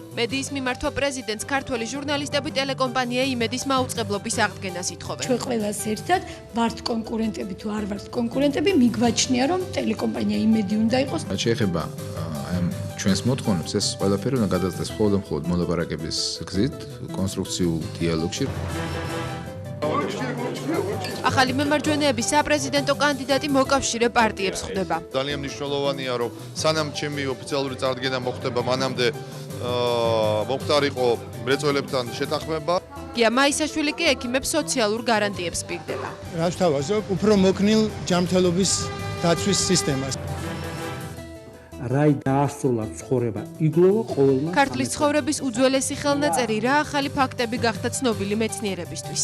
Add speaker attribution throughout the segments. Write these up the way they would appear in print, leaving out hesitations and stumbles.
Speaker 1: მედიის მიმართვა პრეზიდენტს ქართველი ჟურნალისტები ტელეკომპანია იმედის მაუწყებლობის აღდგენას ითხოვენ.
Speaker 2: ჩვენ ყველას ერთად ვართ კონკურენტები თუ არ ვართ კონკურენტები, მიგვაჩნია რომ ტელეკომპანია იმედი უნდა იყოს.
Speaker 3: შეეხება ჩვენს მოთხოვნებს, ეს ყველაფერი უნდა გადაწყვეტს მხოლოდ მოლაპარაკების გზით, კონსტრუქციულ დიალოგში.
Speaker 1: ახალი მემარჯვენეების საპრეზიდენტო კანდიდატი მოკავშირე პარტიებს ხვდება.
Speaker 4: ძალიან მნიშვნელოვანია, რომ სანამ ჩემი ოფიციალური წარდგენა მოხდება, მანამდე მომხდარიყო მრეწველებთან შეთანხმება.
Speaker 1: გია მაისაშვილი კი ექიმებს სოციალურ გარანტიებს პირდება.
Speaker 5: რას თავაზობ, უფრო მოქნილ ჯანმრთელობის დაცვის სისტემას.
Speaker 6: რაი დაასრულა ცხოვრება იგლოვა ყოველმა.
Speaker 1: ქართლის ცხოვრების უძველესი ხელნაწერი რა ახალი ფაქტები გახდა ცნობილი მეცნიერებისთვის.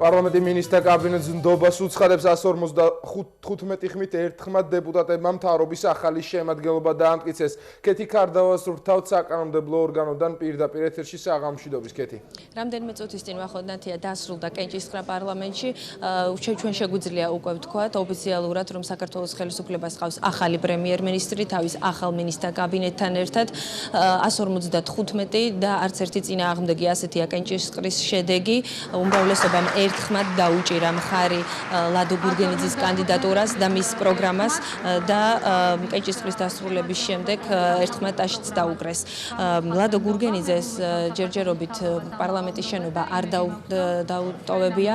Speaker 7: პარლამენტი მინისტრთა კაბინეტს ნდობას უცხადებს 155 ხმით ერთხმად დეპუტატებმა მთავრობის ახალი შემადგენლობა დაამტკიცეს. კეთი ქარდავას ვრთავთ საკანონმდებლო ორგანოდან პირდაპირ ეთერში საღამოშვიდობის კეთი.
Speaker 8: რამდენიმე წუთის წინ ვახოდნათია დასრულდა კენჭისყრა პარლამენტში. ჩვენ შეგვიძლია უკვე ვთქვათ ოფიციალურად, რომ საქართველოს ხელისუფლებას ყავს ახალი პრემიერ-მინისტრი თავის ახალ მინისტრთა კაბინეტთან ერთად 155 და არც ერთი წინააღმდეგი ასეთია კენჭისყრის შედეგი. უმრავლესობამ ერთხმად დაუჭირა მხარი ლადო გურგენიძის კანდიდატურას და მის პროგრამას და კენჭისყრის დასრულების შემდეგ ერთხმად ტაშიც დაუკრეს. ლადო გურგენიძეს ჯერჯერობით პარლამენტის შენობა არ დაუტოვებია,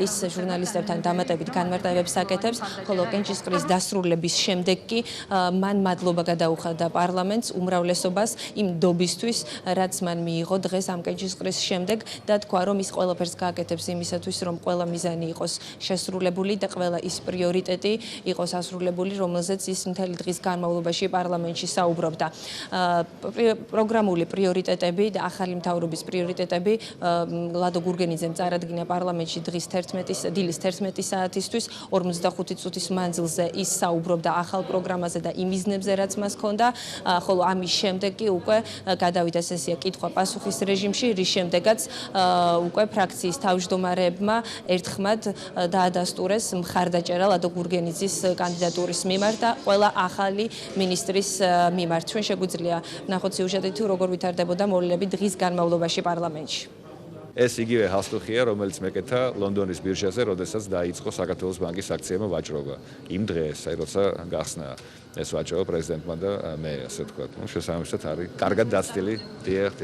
Speaker 8: ის ჟურნალისტებთან დამატებით განმარტებებს აკეთებს, ხოლო კენჭისყრის დასრულების შემდეგ კი მან მადლობა გადაუხადა პარლამენტს უმრავლესობას იმ დობისთვის, რაც მან მიიღო დღეს ამ კენჭისყრის შემდეგ და თქვა, რომ ის ყველაფერს გააკეთებს იმისათვის, რომ ყველა მიზანი იყოს შესრულებული და ყველა ის პრიორიტეტი იყოს ასრულებული, რომელზეც ის მთელი დღის განმავლობაში პარლამენტში საუბრობდა. პროგრამული პრიორიტეტები და ახალი მთავრობის პრიორიტეტები ლადო გურგენიძემ წარადგინა პარლამენტში დილის 11 საათისთვის 45 წუთის მანძილზე ის საუბრობდა ახალ პროგრამაზე და იმ მიზნებზე, რაც მას ჰქონდა, ხოლო ამის შემდეგ კი უკვე გადავიდა სესია კითხვა-პასუხის რეჟიმში, რის შემდეგაც უკვე ფრაქციის თავმჯდომარეებმა ერთხმად დაადასტურეს მხარდაჭერა ლადო გურგენიძის კანდიდატურის მიმართ და ყველა ახალი მინისტრის მიმართ. ჩვენ შეგვიძლია ვნახოთ სიუჟეტი თუ როგორ ვითარდებოდა მოვლენები დღის განმავლობაში პარლამენტში.
Speaker 9: ეს იგივე ჰალსტუხია, რომელიც მეკეთა ლონდონის ბირჟაზე, როდესაც დაიწყო საქართველოს ბანკის აქციებმა ვაჭრობა. იმ დღეს, როცა გახსნა ეს ვაჭრობა პრეზიდენტმა და მე, ასე ვთქვათ, შესაბამისად არის კარგად დაცდილი. დიახ.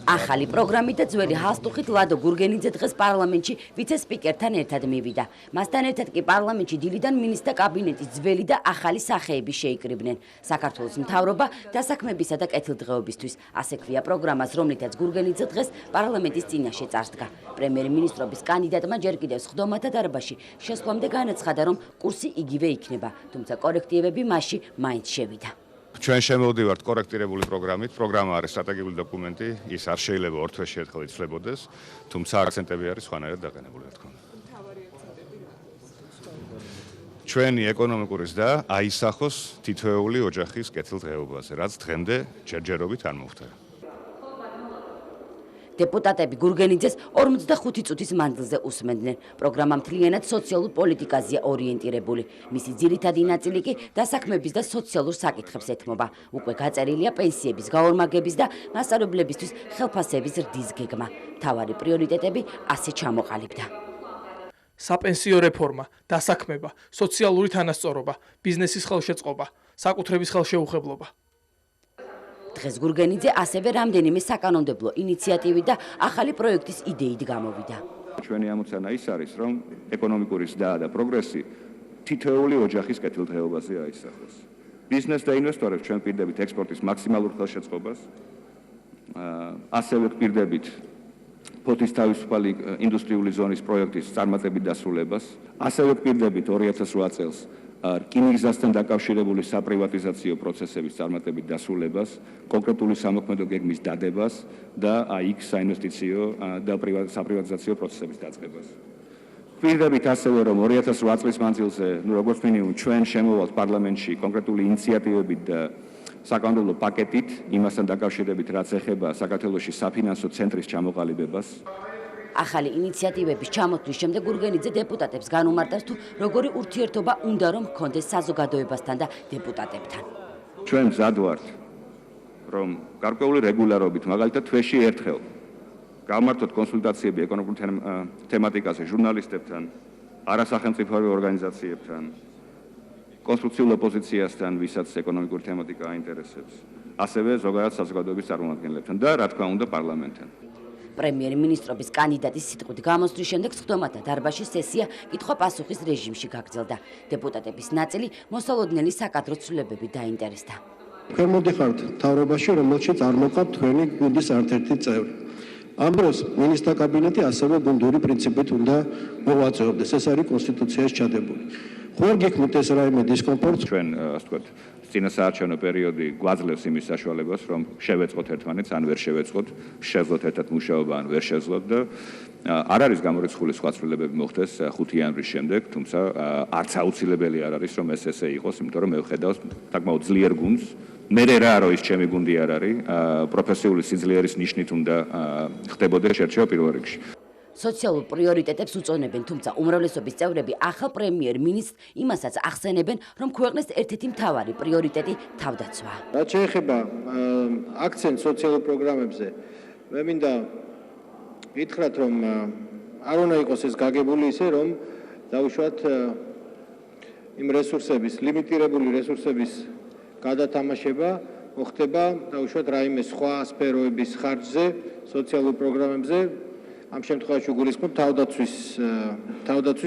Speaker 10: ახალი პროგრამით და ძველი ჰალსტუხით ლადო გურგენიძე დღეს პარლამენტში ვიცე-სპიკერთან ერთად მივიდა. მასთან ერთად კი პარლამენტში დილიდან მინისტრთა კაბინეტის ძველი და ახალი სახეები შეიკრიბნენ. საქართველოს მთავრობა დასაქმებისა და კეთილდღეობისთვის. ასე ქვია პროგრამას, რომლითაც გურგენიძე დღეს პარლამენტის წინაშე წარსდგა. პრემიერ-მინისტრობის კანდიდატმა ჯერ კიდევ სხდომათა დარბაზში შესვლამდე განაცხადა, რომ კურსი იგივე იქნება, თუმცა კორექტივები მასში მაინც შევიდა.
Speaker 9: ჩვენ შემოვდივართ კორექტირებული პროგრამით. პროგრამა არის სტრატეგიული დოკუმენტი, ის არ შეიძლება ორ თვეში ერთხელ იცვლებოდეს, თუმცა აქცენტები არის სხვანაირად დაყენებული, რა თქმა უნდა. ჩვენი ეკონომიკური ზრდა აისახოს თითოეული ოჯახის კეთილდღეობაზე, რაც დღემდე ჯერჯერობით არ მოხდა.
Speaker 10: დეპუტატები გურგენიძეს 45 წუთის მანძილზე უსმენდნენ. პროგრამა მთლიანად სოციალურ პოლიტიკაზეა ორიენტირებული. მისი ძირითადი ნაწილი კი დასაქმების და სოციალურ საკითხებს ეთმობა. უკვე გაწერილია პენსიების გაორმაგების და მასწავლებლებისთვის ხელფასების ზრდის გეგმა. მთავარი პრიორიტეტები ასე ჩამოყალიბდა.
Speaker 11: საპენსიო რეფორმა, დასაქმება, სოციალური თანასწორობა, ბიზნესის ხელშეწყობა, საკუთრების ხელშეუხებლობა. დღეს გურგენიძე ასევე რამდენიმე საკანონმდებლო ინიციატივი და ახალი პროექტის იდეით გამოვიდა.
Speaker 9: ჩვენი ამოცანა ის არის, რომ ეკონომიკური ზრდა და პროგრესი თითოეული ოჯახის კეთილდღეობაზე აისახოს. ბიზნეს და ინვესტორებს ჩვენ პირდებით ექსპორტის მაქსიმალურ ხელშეწყობას, ასევე პირდებით ფოთის თავისუფალი ინდუსტრიული ზონის პროექტის წარმატებით დასრულებას, ასევე პირდებით 2008 წელს რკინიგზასთან დაკავშირებული საპრივატიზაციო პროცესების წარმატებით დასრულებას, კონკრეტული სამოქმედო გეგმის დადებას და იქ საინვესტიციო და საპრივატიზაციო პროცესების დაწყებას. პირდებით ასევე რომ 2008 წლის მანძილზე, როგორც მინიმუმ ჩვენ შემოვალთ პარლამენტში კონკრეტული ინიციატივებით და საკანონმდებლო პაკეტით, იმასთან დაკავშირებით, რაც ეხება საქართველოში საფინანსო ცენტრის ჩამოყალიბებას.
Speaker 10: ახალი ინიციატივების ჩამოთვლის შემდეგ გურგენიძე დეპუტატებს განუმარტავს თუ როგორი ურთიერთობა უნდა რომ ჰქონდეს საზოგადოებასთან და დეპუტატებთან.
Speaker 9: ჩვენ მზად ვართ, რომ გარკვეული რეგულარობით, მაგალითად თვეში ერთხელ გავმართოთ კონსულტაციები ეკონომიკურ თემატიკაზე ჟურნალისტებთან, არასახელმწიფო ორგანიზაციებთან, კონსტრუქციულ ოპოზიციასთან, ვისაც ეკონომიკური თემატიკა აინტერესებს, ასევე ზოგადად საზოგადოების წარმომადგენლებთან და რა თქმა უნდა პარლამენტთან.
Speaker 10: პრემიერ-მინისტრობის კანდიდატის სიტყვით გამოსვლის შემდეგ სხდომათა დარბაზში სესია კითხვა-პასუხის რეჟიმში გაგრძელდა. დეპუტატების ნაწილი მოსალოდნელი საკადრო ცვლილებებით დაინტერესდა.
Speaker 12: თქვენ მოდიხართ მთავრობაში, რომელშიც არ მოყავთ თქვენი გუნდის ერთ-ერთი წევრი. ამ დროს მინისტრთა კაბინეტი ასევე გუნდური პრინციპით უნდა მოვაწეობდეს. ეს არის კონსტიტუციაში ჩადებული. ხო არ გიქმნით ეს რაიმე დისკომფორტს?
Speaker 9: ჩვენ ასე ვთქვათ, წინასაარჩევნო პერიოდი გვაძლევს იმის საშუალებას, რომ შევეწყოთ ერთმანეთს, ან ვერ შევეწყოთ, შევძლოთ ერთად მუშაობა, ან ვერ შევძლოთ და არ არის გამორიცხული სხვა ცვლილებები მოხდეს 5 იანვრის შემდეგ, თუმცა არც აუცილებელი არ არის, რომ ეს ესე იყოს, იმიტომ რომ მე ვხედავს საკმაოდ ძლიერ გუნდს. მე რა არო ის ჩემი გუნდი არ არის, პროფესიული სიძლიერის ნიშნით უნდა ხდებოდეს შერჩევა პირველ რიგში.
Speaker 10: სოციალურ პრიორიტეტებს უწონებენ, თუმცა უმრავლესობის წევრები ახალ პრემიერ-მინისტრს იმასაც ახსენებენ, რომ ქვეყნის ერთ-ერთი მთავარი პრიორიტეტი თავდაცვა.
Speaker 12: რაც შეეხება აქცენტს სოციალურ პროგრამებზე, მე მინდა გითხრათ, რომ არ უნდა იყოს ეს გაგებული ისე, რომ დავუშვათ იმ რესურსების, ლიმიტირებული რესურსების გადათამაშება მოხდება დავუშვათ რაიმე სხვა სფეროების ხარჯზე, სოციალურ პროგრამებზე. ამ შემთხვევაში გულისხმობ თავდაცვის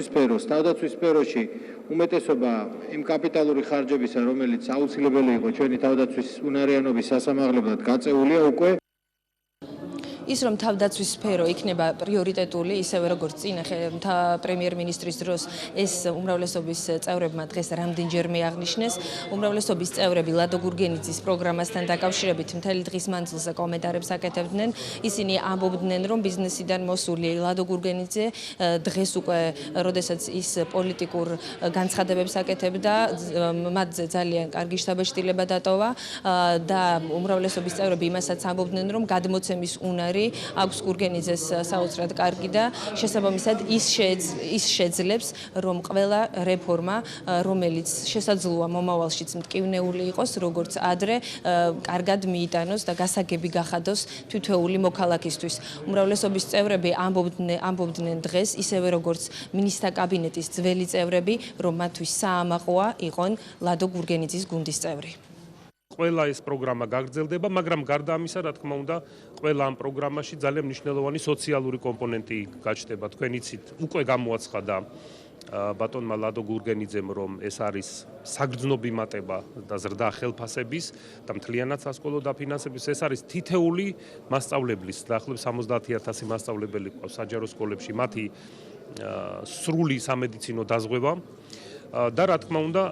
Speaker 12: სფეროს. თავდაცვის სფეროში უმეტესობა იმ კაპიტალური ხარჯებისა, რომელიც აუცილებელი იყო ჩვენი თავდაცვის უნარიანობის სასამაღლებლად გაწეულია უკვე.
Speaker 8: ის რომ თავდაცვის სფერო იქნება პრიორიტეტული, ისევე როგორც წინა პრემიერ-მინისტრის დროს ეს უმრავლესობის წევრებმა დღეს რამდენჯერმე აღნიშნეს. უმრავლესობის წევრები ლადო გურგენიძის პროგრამასთან დაკავშირებით მთელი დღის მანძილზე კომენტარებს აკეთებდნენ. ისინი ამბობდნენ, რომ ბიზნესიდან მოსული ლადო გურგენიძე დღეს უკვე, როდესაც ის პოლიტიკურ განცხადებებს აკეთებდა, მათზე ძალიან კარგი შთაბეჭდილება დატოვა და უმრავლესობის წევრები იმასაც ამბობდნენ, რომ გადმოცემის უნარი აქვს გურგენიძეს საოცრად კარგი და შესაბამისად ის შეძლებს, რომ ყველა რეფორმა, რომელიც შესაძლოა მომავალშიც მტკივნეული იყოს, როგორც ადრე, კარგად მიიტანოს და გასაგები გახადოს თითოეული მოქალაქისთვის. უმრავლესობის წევრები ამბობდნენ დღეს, ისევე როგორც მინისტრთა კაბინეტის ძველი წევრები, რომ მათთვის საამაყოა იყონ ლადო გურგენიძის გუნდის წევრი.
Speaker 13: ყველა ეს პროგრამა გაგრძელდება, მაგრამ გარდა ამისა, რა თქმა უნდა, ყველა ამ პროგრამაში ძალიან მნიშვნელოვანი სოციალური კომპონენტი გაჩნდება. თქვენ იცით, უკვე გამოაცხადა ბატონმა ლადო გურგენიძემ, რომ ეს არის საგრძნობი მატება და ზრდა ხელფასების და მთლიანად სასკოლო დაფინანსების. ეს არის თითეული მასწავლებლის, დაახლოებით 70,000 მასწავლებელი ყავს საჯარო სკოლებში, მათი სრული სამედიცინო დაზღვევა. და რა თქმა უნდა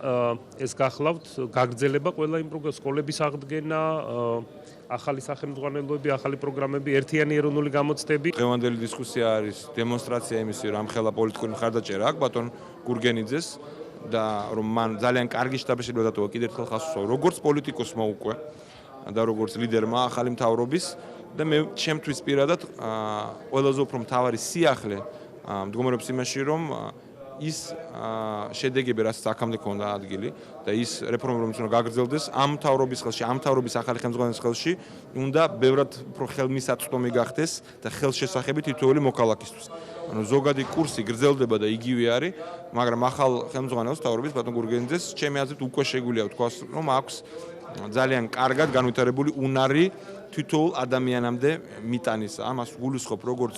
Speaker 13: ეს გახლავთ გაგრძელება ყველა იმ სკოლების აღდგენა, ახალი სახელმძღვანელოები, ახალი პროგრამები, ერთიანი ეროვნული გამოცდები.
Speaker 7: დღევანდელი დისკუსია არის დემონსტრაცია იმისი, რომ ამხელა პოლიტიკური მხარდაჭერა აქვს ბატონ გურგენიძეს და რომ მან ძალიან კარგი შტაბ-შეშლილება დატოვა კიდევ ერთხელ ხასუსო, როგორც პოლიტიკოსმა უკვე და როგორც ლიდერმა ახალი მთავრობის და მე ჩემთვის პირადად ყველაზე უფრო მთავარი სიახლე მდგომარეობს იმაში, რომ ის შედეგები, რაც აქამდე ქონდა ადგილი და ის რეფორმები, რომელიც უნდა გაგრძელდეს ამ მთავრობის ხელში, ამ მთავრობის ახალი ხელმძღვანელის ხელში, უნდა ბევრად უფრო ხელმისაწვდომი გახდეს და ხელშესახები თითოეული მოქალაქისთვის. ანუ ზოგადი კურსი გრძელდება და იგივე არის, მაგრამ ახალ ხელმძღვანელს მთავრობის ბატონ გურგენიძეს ჩემი აზრით უკვე შეგვიძლია ვთქვას, რომ აქვს ძალიან კარგად განვითარებული უნარი თითოეულ ადამიანამდე მიტანის. ამას გულისხმობ როგორც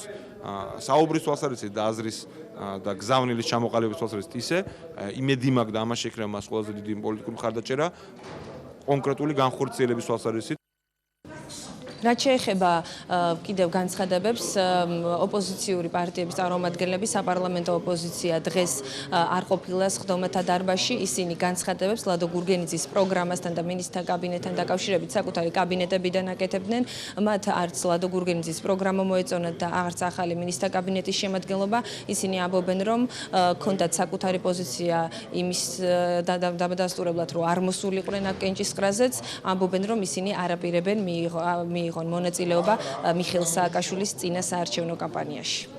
Speaker 7: საუბრის თვალსაზრისით და აზრის და გზავნილის ჩამოყალიბების თვალსაზრისით ისე იმედი მაქვს და ამაში იქნება მას ყველაზე დიდი პოლიტიკური მხარდაჭერა კონკრეტული განხორციელების თვალსაზრისით.
Speaker 8: რაც შეეხება კიდევ განცხადებებს, ოპოზიციური პარტიების წარმომადგენლები, საპარლამენტო ოპოზიცია დღეს არ ყოფილა სხდომათა დარბაზში, ისინი განცხადებებს ლადო გურგენიძის პროგრამასთან და მინისტრთა კაბინეტთან დაკავშირებით საკუთარი კაბინეტებიდან აკეთებდნენ. მათ არც ლადო გურგენიძის პროგრამა მოეწონათ და არც ახალი მინისტრთა კაბინეტის შემადგენლობა. ისინი ამბობენ, რომ ქონდათ საკუთარი პოზიცია იმის დადასტურებლად, რომ არ მოსულიყვნენ აქ კენჭისყრაზეც, ამბობენ, რომ ისინი არაპირებენ მიიღონ მონაწილეობა მიხეილ სააკაშვილის წინა საარჩევნო კამპანიაში.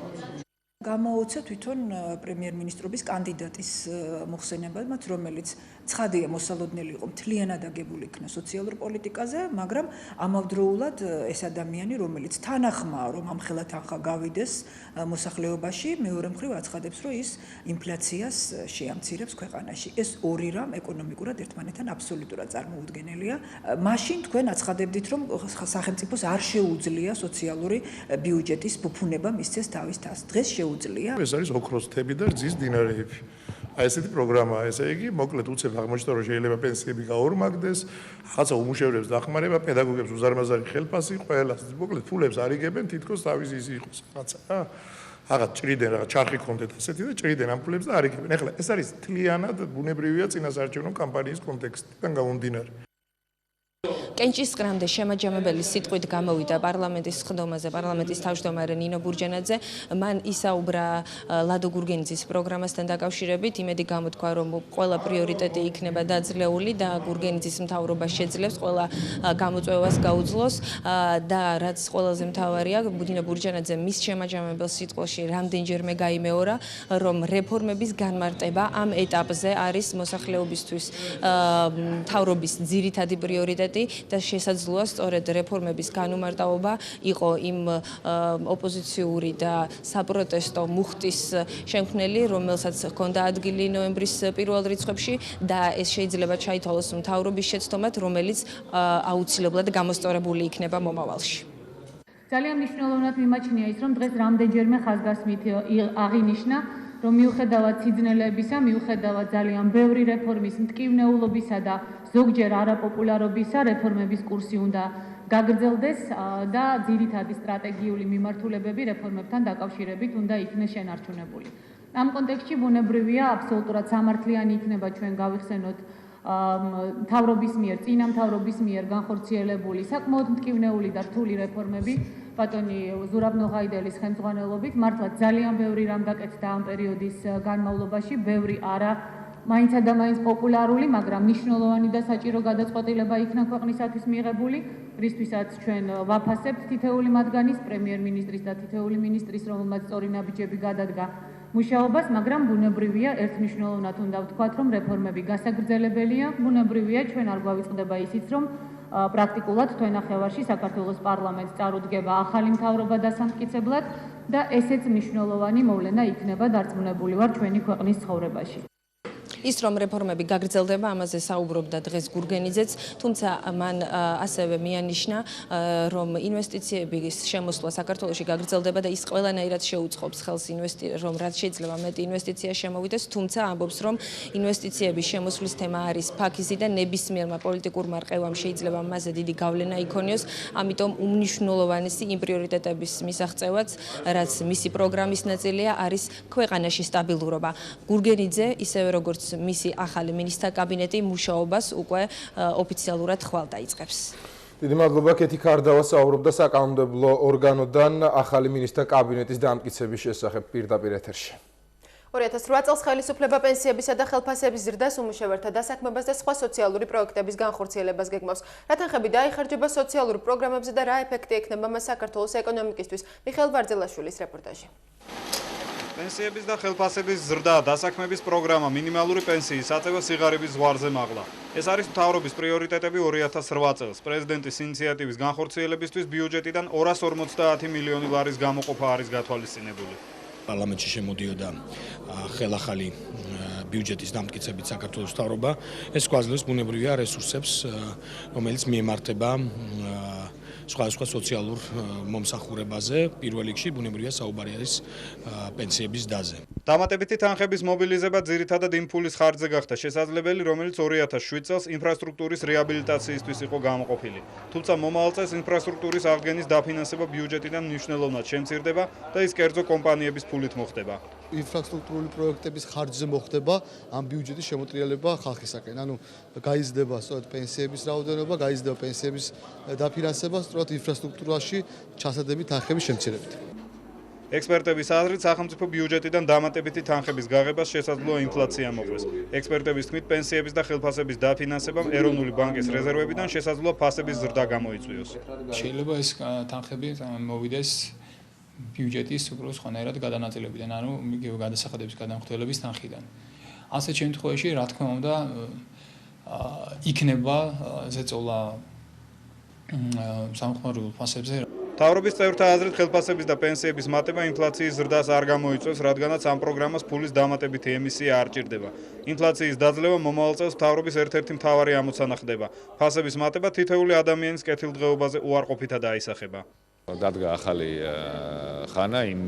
Speaker 14: გამოუცა თვითონ პრემიერ-მინისტრობის კანდიდატის მოხსენება, რომელიც ცხადია მოსალოდნელი იყო მთლიანად აგებული იქნა სოციალურ პოლიტიკაზე, მაგრამ ამავდროულად ეს ადამიანი, რომელიც თანახმა, რომ ამხელა თანხა გავიდეს მოსახლეობაში, მეორე მხრივ აცხადებს, რომ ის ინფლაციას შეამცირებს ქვეყანაში. ეს ორი რამ ეკონომიკურად ერთმანეთთან აბსოლუტურად წარმოუდგენელია. მაშინ თქვენ აცხადებდით, რომ სახელმწიფოს არ შეუძლია სოციალური ბიუჯეტის ფუფუნება მისცეს თავის თავს. დღეს შეუძლია.
Speaker 15: ეს არის ოქროს თები და რძის დინარეები. აი ესეთი პროგრამაა, ესე იგი, მოკლედ უცებ აღმოჩნდა, რომ შეიძლება პენსიები გაორმაგდეს, რაღაცა უმუშევრებს დახმარება, პედაგოგებს უზარმაზარი ხელფასი, ყველას, მოკლედ ფულებს არ იგებენ, თითქოს თავის ის იყოს რაღაცა, რა. რაღაც ჭრიდან, რაღაც ჩარხი კონდეთ ასეთი და ჭრიდან ამ ფულებს და არ იგებენ. ეხლა ეს არის თლიანად ბუნებრივია წინასაარჩევნო კამპანიის კონტექსტიდან გამომდინარე.
Speaker 8: კენჭისყრამდე შემაჯამებელი სიტყვით გამოვიდა პარლამენტის ხდომაზე პარლამენტის თავმჯდომარე ნინო ბურჯანაძე. მან ისაუბრა ლადო გურგენიძის პროგრამასთან დაკავშირებით, იმედი გამოთქვა, რომ ყველა პრიორიტეტი იქნება დაძლეული და გურგენიძის მთავრობა შეძლებს ყველა გამოწვევას გაუძლოს და რაც ყველაზე მთავარია, ნინო ბურჯანაძე მის შემაჯამებელ სიტყვაში რამდენჯერმე გაიმეორა, რომ რეფორმების განმარტება ამ ეტაპზე არის მოსახლეობისთვის მთავრობის ძირითადი პრიორიტეტი. და შესაძლოა სწორედ რეფორმების განუმარტავობა იყო იმ ოპოზიციური და საპროტესტო მუხტის შემქმნელი, რომელსაც ჰქონდა ადგილი ნოემბრის პირველ რიცხვებში და ეს შეიძლება ჩაითვალოს მთავრობის შეცდომად, რომელიც აუცილებლად გამოსწორებული იქნება მომავალში.
Speaker 16: ძალიან მნიშვნელოვნად მიმაჩნია ის, რომ დღეს რამდენჯერმე ხაზგასმით აღინიშნა, რომ მიუხედავად სიძნელებისა, მიუხედავად ძალიან ბევრი რეფორმის მტკივნეულობისა და ზოგჯერ არაპოპულარობისა, რეფორმების კურსი უნდა გაგრძელდეს და ძირითადი სტრატეგიული მიმართულებები რეფორმებთან დაკავშირებით უნდა იქნეს შენარჩუნებული. ამ კონტექსტში ბუნებრივია, აბსოლუტურად სამართლიანი იქნება ჩვენ გავიხსენოთ მთავრობის მიერ, წინა მთავრობის მიერ განხორციელებული საკმაოდ მტკივნეული და რთული რეფორმები ბატონი ზურაბ ნოღაიდელის ხელმძღვანელობით. მართლა ძალიან ბევრი რამ გაკეთდა ამ პერიოდის განმავლობაში, ბევრი არა მაინცა და მაინც პოპულარული, მაგრამ მნიშვნელოვანი და საჭირო გადაწყვეტილება იქნა ქვეყნისათვის მიღებული, რისთვისაც ჩვენ ვაფასებთ თითეული მათგანის, პრემიერ-მინისტრის და თითეული მინისტრის, რომელმაც სწორი ნაბიჯები გადადგა მუშაობას, მაგრამ ბუნებრივია, ერთ მნიშვნელოვნად უნდა ვთქვათ, რომ რეფორმები გასაგრძელებელია, ბუნებრივია, ჩვენ არ გვავიწყდება ისიც, რომ პრაქტიკულად თვენახევარში საქართველოს პარლამენტს წარუდგება ახალი მთავრობა დასამტკიცებლად და ესეც მნიშვნელოვანი მოვლენა იქნება დარწმუნებული ვარ ჩვენი ქვეყნის ცხოვრებაში.
Speaker 8: ის რომ რეფორმები გაგრძელდება, ამაზე საუბრობდა დღეს გურგენიძეც, თუმცა მან ასევე მიანიშნა, რომ ინვესტიციების შემოსვლა საქართველოში გაგრძელდება და ის ყველანაირად შეუწყობს ხელს რომ რაც შეიძლება მეტი ინვესტიცია შემოვიდეს, თუმცა ამბობს, რომ ინვესტიციების შემოსვლის თემა არის ფაქიზი და ნებისმიერმა პოლიტიკურმა რყევამ შეიძლება მასზე დიდი გავლენა იქონიოს, ამიტომ უმნიშვნელოვანესი იმ პრიორიტეტების მისაღწევაც, რაც მისი პროგრამის ნაწილია, არის ქვეყანაში სტაბილურობა. გურგენიძე, ისევე როგორც მისი ახალი მინისტრთა კაბინეტი მუშაობას უკვე ოფიციალურად ხვალ დაიწყებს.
Speaker 7: დიდი მადლობა კეთი კარდავა საუბრობდა საკანონმდებლო ორგანოდან ახალი მინისტრთა კაბინეტის დამტკიცების შესახებ პირდაპირ ეთერში.
Speaker 1: 2008 წელს ხელისუფლება პენსიებისა და ხელფასების ზრდას, უმუშევერთა დასაქმებას და სხვა სოციალური პროექტების განხორციელებას გეგმავს. რა თანხები დაიხარჯება სოციალურ პროგრამებზე და რა ეფექტი ექნება მას საქართველოს ეკონომიკისთვის? მიხეილ ვარძელაშვილის რეპორტაჟი.
Speaker 17: პენსიების და ხელფასების ზრდა, დასაქმების პროგრამა, მინიმალური პენსიის აწევა სიღარიბის ზღვარზე მაღლა. ეს არის მთავრობის პრიორიტეტები 2008 წელს. პრეზიდენტის ინიციატივის განხორციელებისთვის ბიუჯეტიდან 250 მილიონი ლარის გამოყოფა არის გათვალისწინებული.
Speaker 18: პარლამენტში შემოდიოდა ხელახალი ბიუჯეტის დამტკიცებით საქართველოს მთავრობა. ეს გვაძლევს ბუნებრივია რესურსებს, რომელიც მიემართება სხვადასხვა სოციალურ მომსახურებაზე, პირველ რიგში ბუნებრივია საუბარი არის პენსიების დაზე.
Speaker 17: დამატებითი თანხების მობილიზება ძირითადად იმ ფულის ხარჯზე გახდა შესაძლებელი, რომელიც 2007 წელს ინფრასტრუქტურის რეაბილიტაციისთვის იყო გამოყოფილი. თუმცა მომავალ წელს ინფრასტრუქტურის აღდგენის დაფინანსება ბიუჯეტიდან მნიშვნელოვნად შემცირდება და ის კერძო კომპანიების ფულით მოხდება.
Speaker 19: ინფრასტრუქტურული პროექტების ხარჯზე მოხდება ამ ბიუჯეტის შემოტრიალება ხალხისაკენ. ანუ გაიზრდება სწორედ პენსიების რაოდენობა, გაიზრდება პენსიების დაფინანსება სწორედ ინფრასტრუქტურაში ჩასადები თანხების შემცირებით.
Speaker 17: ექსპერტების აზრით, სახელმწიფო ბიუჯეტიდან დამატებითი თანხების გაღებას შესაძლოა ინფლაცია მოყვეს. ექსპერტების თქმით, პენსიების და ხელფასების დაფინანსებამ ეროვნული ბანკის რეზერვებიდან შესაძლოა ფასების ზრდა გამოიწვიოს.
Speaker 20: შეიძლება ეს თანხები მოვიდეს ბიუჯეტის უბრალოდ სხვანაირად გადანაწილებიდან, ანუ იგივე გადასახადების გადამხდელების თანხიდან. ასეთ შემთხვევაში, რა თქმა უნდა, იქნება ზეწოლა სამხმარებლო ფასებზე.
Speaker 17: მთავრობის წევრთა აზრით, ხელფასების და პენსიების მატება ინფლაციის ზრდას არ გამოიწვევს, რადგანაც ამ პროგრამას ფულის დამატებითი ემისია არ ჭირდება. ინფლაციის დაძლევა მომავალ წელს მთავრობის ერთ-ერთი მთავარი ამოცანა ხდება. ფასების მატება თითოეული ადამიანის კეთილდღეობაზე უარყოფითად აისახება.
Speaker 21: დადგა ახალი ხანა იმ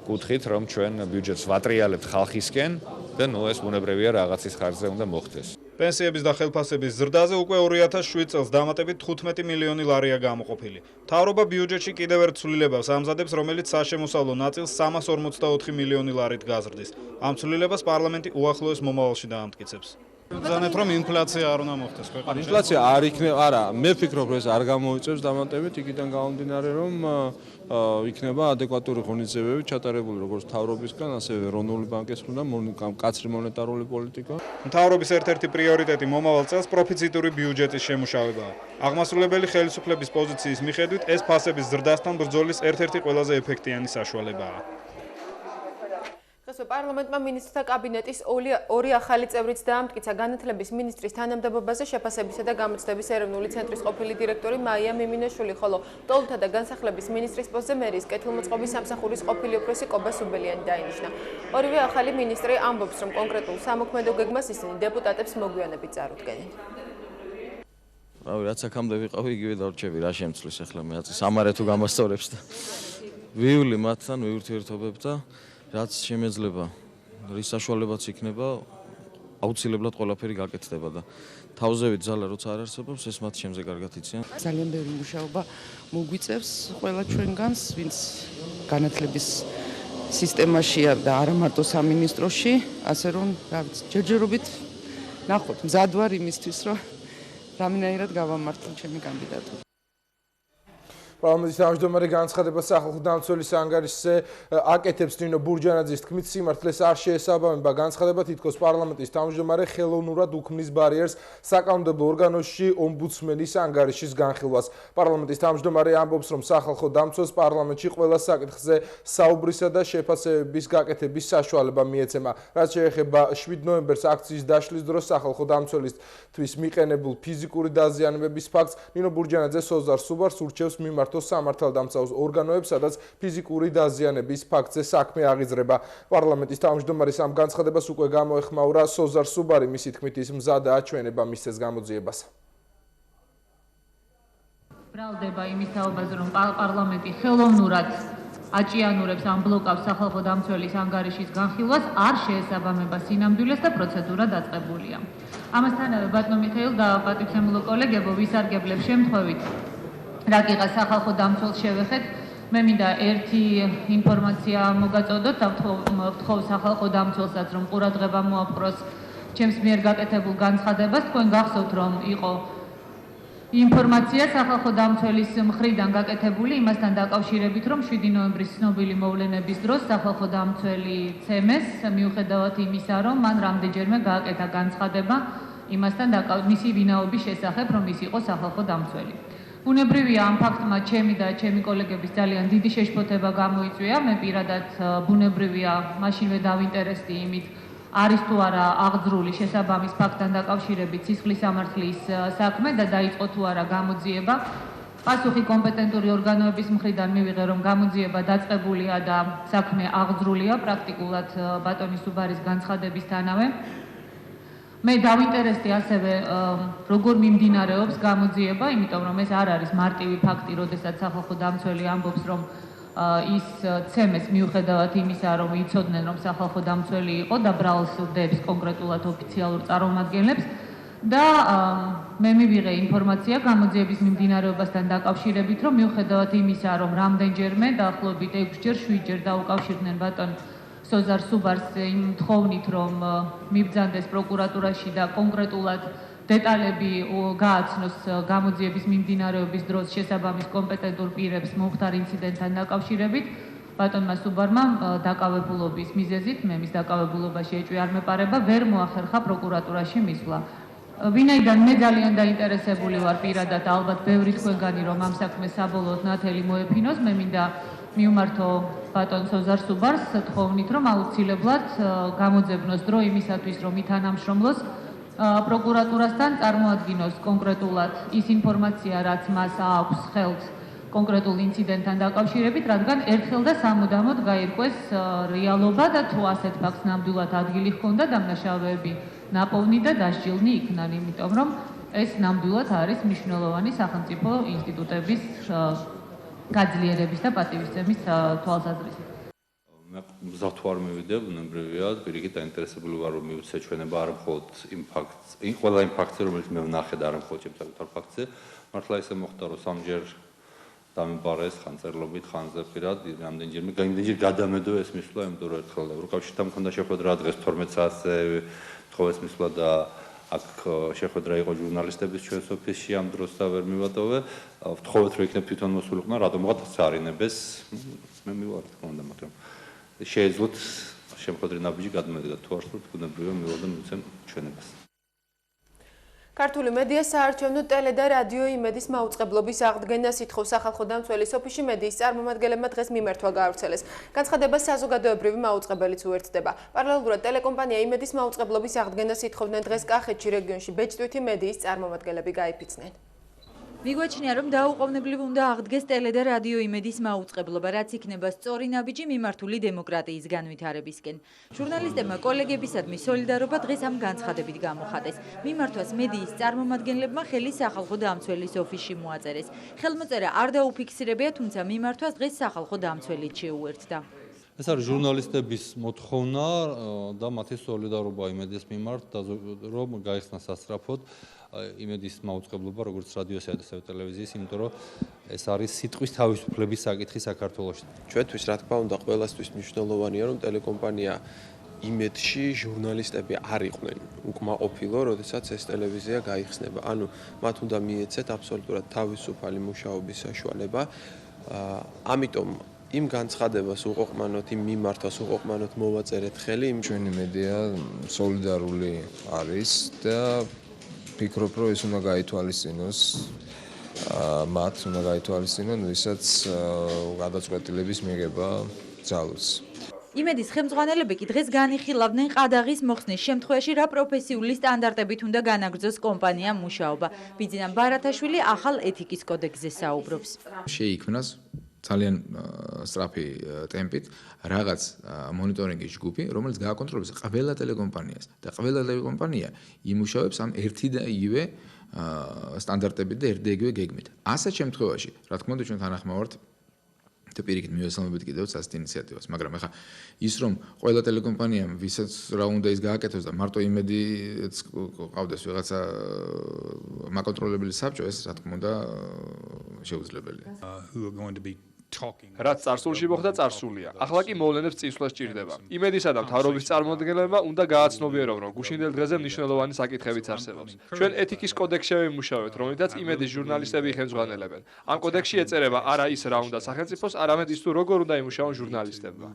Speaker 21: კუთხით, რომ ჩვენ ბიუჯეტს ვატრიალებთ ხალხისკენ და ეს ბუნებრივია რაღაცის ხარჯზე უნდა მოხდეს.
Speaker 17: პენსიების და ხელფასების ზრდაზე უკვე 2007 წელს დამატებით 15 მილიონი ლარია გამოყოფილი. მთავრობა ბიუჯეტში კიდევ ერთ ცვლილებას ამზადებს, რომელიც საშემოსავლო ნაწილს 344 მილიონი ლარით გაზრდის. ამ ცვლილებას პარლამენტი უახლოეს მომავალში დაამტკიცებს.
Speaker 22: ბრძანეთ, რომ ინფლაცია არ უნდა მოხდეს ქვეყანაში.
Speaker 23: ინფლაცია არ იქნება, არა, მე ვფიქრობ, რომ ეს არ გამოიწევს დამატებით, იქიდან გამომდინარე, რომ იქნება ადეკვატური ღონისძიებები ჩატარებული როგორც მთავრობისგან, ასევე ეროვნული ბანკის მხრიდან, მკაცრი მონეტარული პოლიტიკა.
Speaker 17: მთავრობის ერთ-ერთი პრიორიტეტი მომავალ წელს პროფიციტური ბიუჯეტის შემუშავებაა. აღმასრულებელი ხელისუფლების პოზიციის მიხედვით ეს ფასების ზრდასთან ბრძოლის ერთ-ერთი ყველაზე ეფექტიანი საშუალებაა.
Speaker 1: დღესვე პარლამენტმა მინისტრთა კაბინეტის ორი ახალი წევრიც დაამტკიცა. განათლების მინისტრის თანამდებობაზე შეფასებისა და გამოცდების ეროვნული ცენტრის ყოფილი დირექტორი მაია მიმინაშვილი, ხოლო ტოლთა და განსახლების მინისტრის პოსტზე მერიის კეთილმოწყობის სამსახურის ყოფილი უფროსი კობა სუბელიანი დაინიშნა. ორივე ახალი მინისტრი ამბობს, რომ კონკრეტულ სამოქმედო გეგმას ისინი დეპუტატებს მოგვიანებით წარუდგენენ.
Speaker 24: რავი, რაც აქამდე ვიყავი, იგივე დარჩები, რა შემცვლის ახლა მე აწი სამარე თუ გამასწორებს და ვივლი მათთან ვიურთიერთობებ და რაც შემეძლება, რის საშუალებაც იქნება, აუცილებლად ყველაფერი გაკეთდება და თავზევით ძალა როცა არ არსებობს, ეს მათ შემზე კარგად იციან.
Speaker 25: ძალიან ბევრი მუშაობა მოგვიწევს ყველა ჩვენგანს, ვინც განათლების სისტემაშია და არა მარტო სამინისტროში, ასე რომ, რა ვიცი, ჯერჯერობით ნახოთ, მზად ვარ იმისთვის, რომ რამენაირად გავამართლო ჩემი კანდიდატურა.
Speaker 7: პარლამენტის თავმჯდომარე განცხადება სახალხო დამცველის ანგარიშზე აკეთებს ნინო ბურჯანაძის თქმით, სიმართლეს არ შეესაბამება განცხადება, თითქოს პარლამენტის თავმჯდომარე ხელოვნურად უქმნის ბარიერს საკანონმდებლო ორგანოში ომბუდსმენის ანგარიშის განხილვას. პარლამენტის თავმჯდომარე ამბობს, რომ სახალხო დამცველს პარლამენტში ყველა საკითხზე საუბრისა და შეფასებების გაკეთების საშუალება მიეცემა. რაც შეეხება 7 ნოემბერს აქციის დაშლის დროს სახალხო დამცველისთვის მიყენებულ ფიზიკური დაზიანებების ფაქტს, ნინო ბურჯანაძე სოზარ სუბარს ურჩევს მიმართოს სამართალდამცავ ორგანოებს, სადაც ფიზიკური დაზიანების ფაქტზე საქმე აღიძრება. პარლამენტის თავმჯდომარის ამ განცხადებას უკვე გამოეხმაურა სოზარ სუბარი, მისი თქმით ის მზადაა ჩვენება მისცეს გამოძიებას.
Speaker 16: ბრალდება იმის თაობაზე, რომ პარლამენტი ხელოვნურად აჭიანურებს ამ ბლოკავს სახალხო დამცველის ანგარიშის განხილვას, არ შეესაბამება სინამდვილეს და პროცედურა დაწყებულია. ამასთანავე ბატონო მიხეილ და პატივცემულო კოლეგებო, ვისარგებლებ შემთხვევით რაკიღა სახალხო დამცველს შევეხეთ, მე მინდა ერთი ინფორმაცია მოგაწოდოთ და ვთხოვ სახალხო დამცველსაც, რომ ყურადღება მოაპყროს ჩემს მიერ გაკეთებულ განცხადებას. თქვენ გახსოვთ, რომ იყო ინფორმაცია სახალხო დამცველის მხრიდან გაკეთებული იმასთან დაკავშირებით, რომ 7 ნოემბრის ცნობილი მოვლენების დროს სახალხო დამცველი ცემეს, მიუხედავად იმისა, რომ მან რამდენჯერმე გააკეთა განცხადება იმასთან მისი ვინაობის შესახებ, რომ ის იყო სახალხო დამცველი. ბუნებრივია ამ ფაქტმა ჩემი და ჩემი კოლეგების ძალიან დიდი შეშფოთება გამოიწვია. მე პირადად ბუნებრივია მაშინვე დავინტერესდი იმით, არის თუ არა აღძრული შესაბამის ფაქტთან დაკავშირებით სისხლის სამართლის საქმე და დაიწყო თუ არა გამოძიება. პასუხი კომპეტენტური ორგანოების მხრიდან მივიღე, რომ გამოძიება დაწყებულია და საქმე აღძრულია პრაქტიკულად ბატონი სუბარის განცხადებისთანავე. მე დავინტერესდი ასევე როგორ მიმდინარეობს გამოძიება, იმიტომ რომ ეს არ არის მარტივი ფაქტი, როდესაც სახალხო დამცველი ამბობს, რომ ის ცემეს მიუხედავად იმისა, რომ იცოდნენ, რომ სახალხო დამცველი იყო და ბრალს დებს კონკრეტულად ოფიციალურ წარმომადგენლებს და მე მივიღე ინფორმაცია გამოძიების მიმდინარეობასთან დაკავშირებით, რომ მიუხედავად იმისა, რომ რამდენჯერმე დაახლოებით 6-ჯერ, 7-ჯერ დაუკავშირდნენ ბატონ სოზარ სუბარს იმ თხოვნით, რომ მიბრძანდეს პროკურატურაში და კონკრეტულად დეტალები გააცნოს გამოძიების მიმდინარეობის დროს შესაბამის კომპეტენტურ პირებს მომხდარ ინციდენტთან დაკავშირებით, ბატონმა სუბარმა დაკავებულობის მიზეზით, მე მის დაკავებულობაში ეჭვი არ მეპარება, ვერ მოახერხა პროკურატურაში მისვლა. ვინაიდან მე ძალიან დაინტერესებული ვარ პირადად, ალბათ ბევრი თქვენგანი, რომ ამ საქმეს საბოლოოდ ნათელი მოეფინოს, მე მინდა მივმართო ბატონ სოზარ სუბარს თხოვნით, რომ აუცილებლად გამოძებნოს დრო იმისათვის, რომ ითანამშრომლოს პროკურატურასთან, წარმოადგინოს კონკრეტულად ის ინფორმაცია, რაც მას აქვს ხელთ კონკრეტულ ინციდენტთან დაკავშირებით, რადგან ერთხელ და სამუდამოდ გაირკვეს რეალობა და თუ ასეთ ფაქტს ნამდვილად ადგილი ჰქონდა, დამნაშავეები ნაპოვნი და დასჯილნი იქნან, იმიტომ რომ ეს ნამდვილად არის მნიშვნელოვანი სახელმწიფო ინსტიტუტების გაძლიერების და პატივისცემის თვალსაზრისით.
Speaker 2: მე მზად ვარ მივიდე, ბუნებრივია, პირიქით დაინტერესებული ვარ, რომ მივცე ჩვენება არ მხოლოდ იმ ფაქტს, ყველა იმ ფაქტზე, რომელიც მე ვნახე და არ მხოლოდ ჩემსაკუთარ ფაქტზე, მართლა ისე მოხდა, რომ სამჯერ დამიბარეს ხანწერლობით, ხანზე პირად, რამდენჯერ გადამედო ეს მისვლა, იმიტომ რომ ერთხელ ევროკავშირთან მქონდა შეხვედრა დღეს 12 საათზე თხოვეს მისვლა და აქ შეხვედრა იყო ჟურნალისტების ჩვენს ოფისში ამ დროს და ვერ მივატოვე. ვთხოვეთ რომ იქნებ თვითონ მოსულიყო, რატომღაც წარინებეს. მე მივარ თქმა უნდა, მაგრამ შეეძლოთ შემოხვედრი ნაბიჯი გადმოედგა თუ არ სურთ, ბუნებრივია მივიდა მიცემ ჩვენებას.
Speaker 1: ქართული მედია საარჩევნო ტელე და რადიო იმედის მაუწყებლობის აღდგენას ითხოვს სახალხო დამცველის ოფისში მედიის წარმომადგენლებმა დღეს მიმართვა გაავრცელეს. განცხადება საზოგადოებრივი მაუწყებელიც უერთდება. პარალელურად ტელეკომპანია იმედის მაუწყებლობის აღდგენას ითხოვდნენ დღეს კახეთში რეგიონში ბეჭდვითი მედიის წარმომადგენლები გაიფიცნენ.
Speaker 3: მიგვაჩნია, რომ დაუყოვნებლივ უნდა აღდგეს ტელე და რადიო იმედის მაუწყებლობა, რაც იქნება სწორი ნაბიჯი მიმართული დემოკრატიის განვითარებისკენ. ჟურნალისტებმა კოლეგებისადმი სოლიდარობა დღეს ამ განცხადებით გამოხატეს. მიმართვას მედიის წარმომადგენლებმა ხელი სახალხო დამცველის ოფისში მოაწერეს. ხელმოწერა არ დაუფიქსირებია, თუმცა მიმართვას დღეს სახალხო დამცველიც შეუერთდა.
Speaker 2: ეს არის ჟურნალისტების მოთხოვნა და მათი სოლიდარობა იმედის მიმართ, რომ გაიხსნა სასწრაფოდ იმედის მაუწყებლობა როგორც რადიოსა და ტელევიზიის, იმიტომ რომ ეს არის სიტყვის თავისუფლების საკითხი საქართველოში.
Speaker 4: ჩვენთვის რა თქმა უნდა ყველასთვის მნიშვნელოვანია, რომ ტელეკომპანია იმედში ჟურნალისტები არ იყვნენ უკმაყოფილო, როდესაც ეს ტელევიზია გაიხსნება. ანუ მათ უნდა მიეცეთ აბსოლუტურად თავისუფალი მუშაობის საშუალება. ამიტომ იმ განცხადებას უყოყმანოთ, იმ მიმართვას უყოყმანოთ მოვაწერეთ ხელი.
Speaker 5: ჩვენი მედია სოლიდარული არის და ფიქრობ, რომ ეს უნდა გაითვალისწინოს, მათ უნდა გაითვალისწინონ, ვისაც გადაწყვეტილების მიღება ძალუց.
Speaker 3: იმედის ხელმძღვანელები კი დღეს განიხილავდნენ ყადაღის მოხსნის შემთხვევაში რა პროფესიული სტანდარტებით უნდა განაგრძოს კომპანიამ მუშაობა. ბიძინა ბარათაშვილი ახალ ეთიკის კოდექსზე საუბრობს.
Speaker 6: შეიქმნას ძალიან სწრაფი ტემპით რაღაც მონიტორინგის ჯგუფი, რომელიც გააკონტროლებს ყველა ტელეკომპანიას და ყველა ტელეკომპანია იმუშავებს ამ ერთი და იგივე სტანდარტებით და ერთი და იგივე გეგმით. ასეთ შემთხვევაში, რა თქმა უნდა, ჩვენ თანახმოვართ და პირიქით მივესალმებით კიდევ ასეთ ინიციატივას, მაგრამ ეხლა ის რომ ყველა ტელეკომპანიამ ვისაც რა უნდა ის გააკეთოს და მარტო იმედიც ყავდეს ვიღაცა მაკონტროლებელი საბჭო, ეს რა თქმა უნდა შეუძლებელია.
Speaker 26: რაც წარსულში მოხდა წარსულია. ახლა კი მოვლენებს წინსვლა სჭირდება. იმედისა და მთავრობის წარმომადგენლებმა უნდა გააცნობიერონ, რომ გუშინდელ დღეზე მნიშვნელოვანი საკითხებიც არსებობს. ჩვენ ეთიკის კოდექსში ვიმუშავებთ, რომელთაც იმედის ჟურნალისტები ხელმძღვანელებენ. ამ კოდექსში ეწერება არა ის რა უნდა სახელმწიფოს, არამედ ის თუ როგორ უნდა იმუშაონ ჟურნალისტებმა.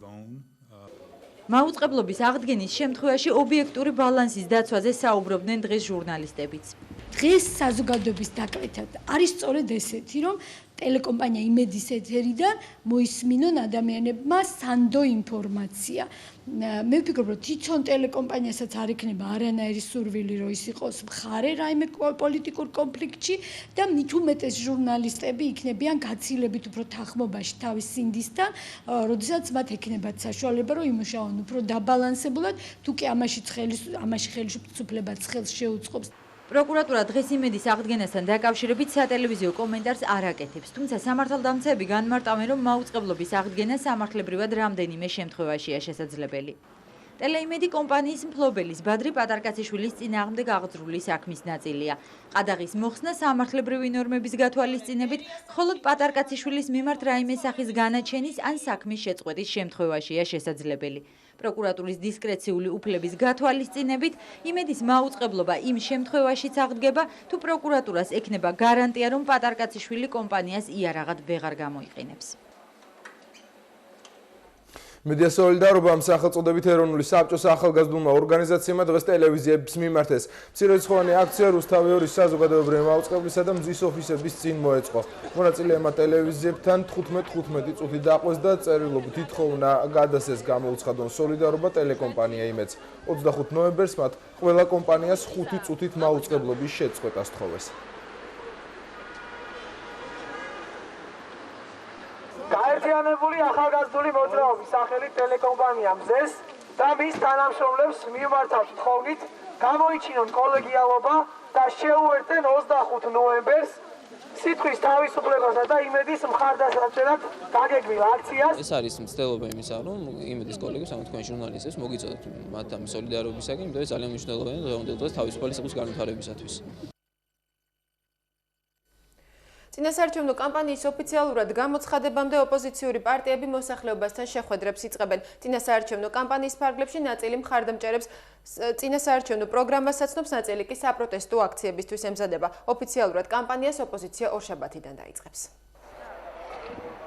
Speaker 3: მაუწყებლობის აღდგენის შემთხვევაში ობიექტური ბალანსის დაცვაზე საუბრობდნენ დღეს ჟურნალისტებიც.
Speaker 27: დღეს საზოგადოების დაკვეთა არის სწორედ ესეთი, რომ ტელეკომპანია იმედის ეთერიდან მოისმინონ ადამიანებმა სანდო ინფორმაცია. მე ვფიქრობ, რომ თვითონ ტელეკომპანიასაც არ იქნება არანაირი სურვილი, რომ ის იყოს მხარე რაიმე პოლიტიკურ კონფლიქტში და მით უმეტეს ჟურნალისტები იქნებიან გაცილებით უფრო თანხმობაში თავის სინდისთან, როდესაც მათ ექნებათ საშუალება, რომ იმუშაონ უფრო დაბალანსებულად, თუ კი ამაში ხელისუფლებაც ხელს შეუწყობს.
Speaker 3: პროკურატურა დღეს იმედის აღდგენასთან დაკავშირებით სატელევიზიო კომენტარს არ აკეთებს, თუმცა სამართალდამცავები განმარტავენ, რომ მაუწყებლობის აღდგენა სამართლებრივად რამდენიმე შემთხვევაშია შესაძლებელი. ტელეიმედი კომპანიის მფლობელის ბადრი პატარკაციშვილის წინააღმდეგ აღძრული საქმის ნაწილია. ყადაღის მოხსნა სამართლებრივი ნორმების გათვალისწინებით, მხოლოდ პატარკაციშვილის მიმართ რაიმე სახის განაჩენის ან საქმის შეწყვეტის შემთხვევაშია შესაძლებელი. პროკურატურის დისკრეციული უფლების გათვალისწინებით, იმედის მაუწყებლობა იმ შემთხვევაშიც აღდგება, თუ პროკურატურას ექნება გარანტია, რომ პატარკაციშვილი კომპანიას იარაღად ვეღარ გამოიყენებს.
Speaker 7: მედია სოლიდარობა ამ სახელწოდებით ეროვნული საბჭოს ახალგაზრდულმა ორგანიზაციებმა დღეს ტელევიზიების მიმართეს. მცირერიცხოვანი აქცია რუსთავეორის საზოგადოებრივი მაუწყებლისა და მზის ოფისების წინ მოეწყო. მონაწილეებმა ტელევიზიებთან 15 წუთი დაყვეს და წერილობით ითხოვნა გადასცეს გამოუცხადონ სოლიდარობა ტელეკომპანია იმედს. 25 ნოემბერს მათ ყველა კომპანიას 5 წუთით მაუწყებლობის შეწყვეტა სთხოვეს.
Speaker 9: გაერთიანებული ახალგაზრდული მოძრაობის სახელით ტელეკომპანია მზეს და მის თანამშრომლებს მიმართავთ თხოვნით გამოიჩინონ კოლეგიალობა და შეუერთდნენ 25 ნოემბერს სიტყვის თავისუფლებასა და იმედის მხარდასაჭერად დაგეგმილ აქციას.
Speaker 10: ეს არის მცდელობა იმისა, რომ იმედის კოლეგებს, ამ თქვენ ჟურნალისტებს მოგიწოდოთ მათ ამ სოლიდარობისაგან, იმიტომ რომ ძალიან მნიშვნელოვანია დღევანდელ დღეს თავისუფალი სიტყვის განვითარებისათვის.
Speaker 1: წინასაარჩევნო კამპანიის ოფიციალურად გამოცხადებამდე ოპოზიციური პარტიები მოსახლეობასთან შეხვედრებს იწყებენ. წინასაარჩევნო კამპანიის ფარგლებში ნაწილი მხარდამჭერებს წინასაარჩევნო პროგრამას აცნობს, ნაწილი კი საპროტესტო აქციებისთვის ემზადება. ოფიციალურად კამპანიას ოპოზიცია ორშაბათიდან დაიწყებს.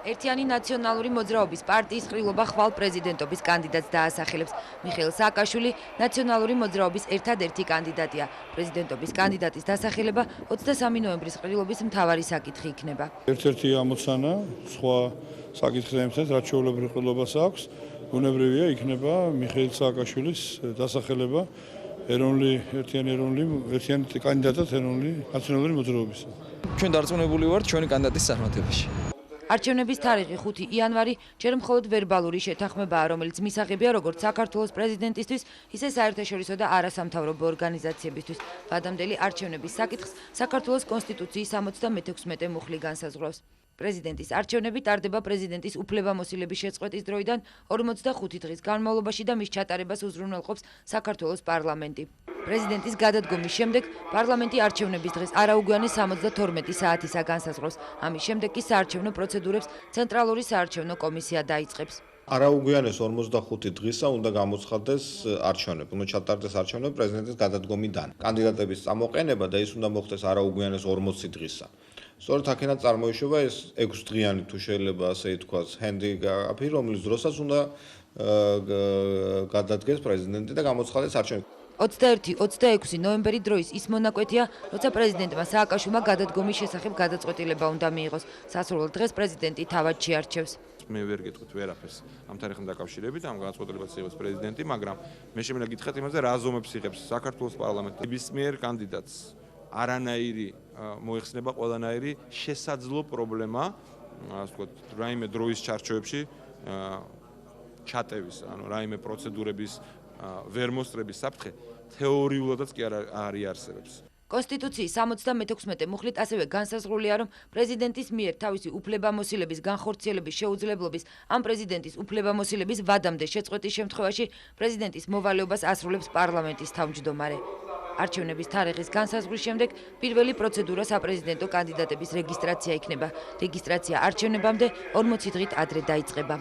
Speaker 3: ერთიანი ნაციონალური მოძრაობის პარტიის ყრილობა ხვალ პრეზიდენტობის კანდიდატს დაასახელებს. მიხეილ სააკაშვილი ნაციონალური მოძრაობის ერთადერთი კანდიდატია. პრეზიდენტობის კანდიდატის დასახელება 23 ნოემბრის ყრილობის მთავარი საკითხი იქნება.
Speaker 22: ერთ-ერთი ამოცანა სხვა საკითხებთან, რაც ჩვეულებრივ ყრილობას აქვს, ბუნებრივია იქნება მიხეილ სააკაშვილის დასახელება ერთიანი კანდიდატად ეროვნული ნაციონალური მოძრაობისა.
Speaker 10: ჩვენ დარწმუნებული ვართ ჩვენი კანდიდატის წარმატებაში.
Speaker 3: არჩევნების თარიღი 5 იანვარი ჯერ მხოლოდ ვერბალური შეთანხმებაა, რომელიც მისაღებია როგორც საქართველოს პრეზიდენტისთვის, ისე საერთაშორისო და არასამთავრობო ორგანიზაციებისთვის. ვადამდელი არჩევნების საკითხს საქართველოს კონსტიტუციის 76 მუხლი განსაზღვრავს. პრეზიდენტის არჩევნები ტარდება პრეზიდენტის უფლებამოსილების შეწყვეტის დროიდან 45 დღის განმავლობაში და მის ჩატარებას უზრუნველყოფს საქართველოს პარლამენტი. პრეზიდენტის გადადგომის შემდეგ პარლამენტი არჩევნების დღეს არაუგვიანეს 72 საათისა განსაზღვრავს. ამის შემდეგ კი საარჩევნო პროცედურებს ცენტრალური საარჩევნო კომისია დაიწყებს.
Speaker 11: არაუგვიანეს 45 დღისა უნდა გამოცხადდეს არჩევნები, უნდა ჩატარდეს არჩევნები პრეზიდენტის გადადგომიდან. კანდიდატების წამოყენება და ის უნდა მოხდეს არაუგვიანეს 40 დღისა. სწორედ აქედან წარმოიშობა ეს 6 დღიანი თუ შეიძლება ასე ითქვას ჰენდიკაპი, რომლის დროსაც უნდა გადადგეს პრეზიდენტი და გამოცხადდეს არჩევნები.
Speaker 3: 21-26 ნოემბერი დროის ის მონაკვეთია, როცა პრეზიდენტმა სააკაშვილმა გადადგომის შესახებ გადაწყვეტილება უნდა მიიღოს. სასურველ დღეს პრეზიდენტი თავად შეარჩევს.
Speaker 23: მე ვერ გეტყვით ვერაფერს ამ თარიღთან დაკავშირებით, ამ გადაწყვეტილებას იღებს პრეზიდენტი, მაგრამ მე შემიძლია გითხრათ იმაზე, რა ზომებს იღებს საქართველოს პარლამენტი. ნებისმიერ კანდიდატს არანაირი მოიხსნება ყველანაირი შესაძლო პრობლემა, ასე ვთქვათ, რაიმე დროის ჩარჩოებში ჩატევის, ანუ რაიმე პროცედურების ვერ მოსწრების საფრთხე თეორიულადაც კი არ არსებობს.
Speaker 3: კონსტიტუციის 76 მუხლით ასევე განსაზღვრულია, რომ პრეზიდენტის მიერ თავისი უფლებამოსილების განხორციელების შეუძლებლობის ან პრეზიდენტის უფლებამოსილების ვადამდე შეწყვეტის შემთხვევაში პრეზიდენტის მოვალეობას ასრულებს პარლამენტის თავმჯდომარე. არჩევნების თარიღის განსაზღვრის შემდეგ პირველი პროცედურა საპრეზიდენტო კანდიდატების რეგისტრაცია იქნება. რეგისტრაცია არჩევნებამდე 40 დღით ადრე დაიწყება.